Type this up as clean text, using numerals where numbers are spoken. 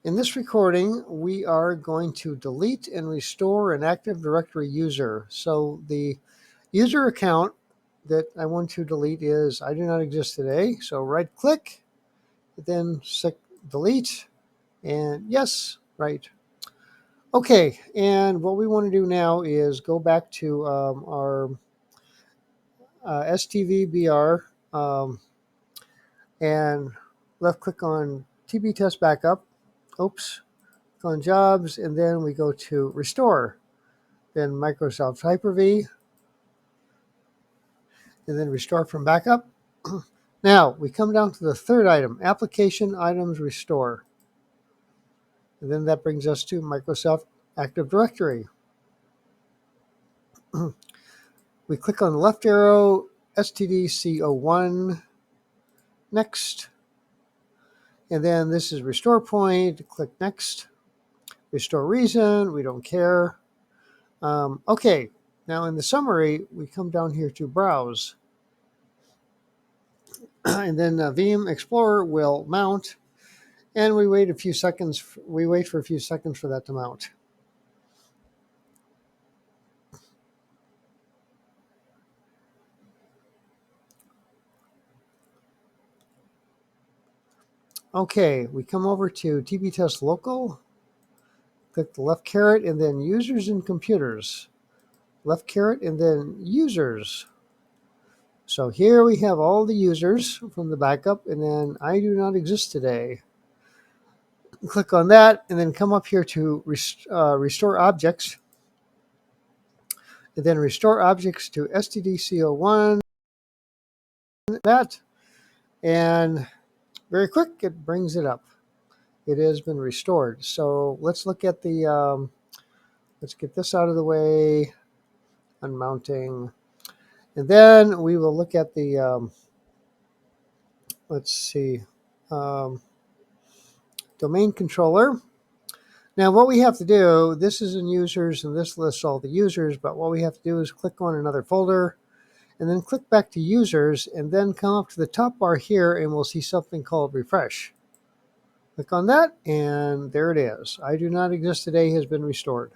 In this recording, we are going to delete and restore an Active Directory user. So the user account that I want to delete is I do not exist today. So right click, then delete, and yes, right. Okay, and what we want to do now is go back to our STVBR and left click on TB test backup. Oops. On jobs, and then we go to restore, then Microsoft Hyper-V, and then restore from backup. Now we come down to the third item, application items restore. And then that brings us to Microsoft Active Directory. We click on the left arrow, STDC01, next. And then this is restore point, click next. Restore reason, we don't care. Okay, now in the summary, we come down here to browse. And then Veeam Explorer will mount, and we wait a few seconds. We wait for a few seconds for that to mount. Okay, we come over to TB Test Local, click the left caret, and then Users and Computers. Left caret, and then Users. So here we have all the users from the backup, and then I do not exist today. Click on that, and then come up here to Restore Objects, and then Restore Objects to STDC01, that, and very quick, it brings it up. It has been restored. So let's look at the, let's get this out of the way, unmounting. And then we will look at the, let's see, domain controller. Now what we have to do, this is in users and this lists all the users, but what we have to do is click on another folder and then click back to users and then come up to the top bar here and we'll see something called refresh. Click on that and there it is. I do not exist today has been restored.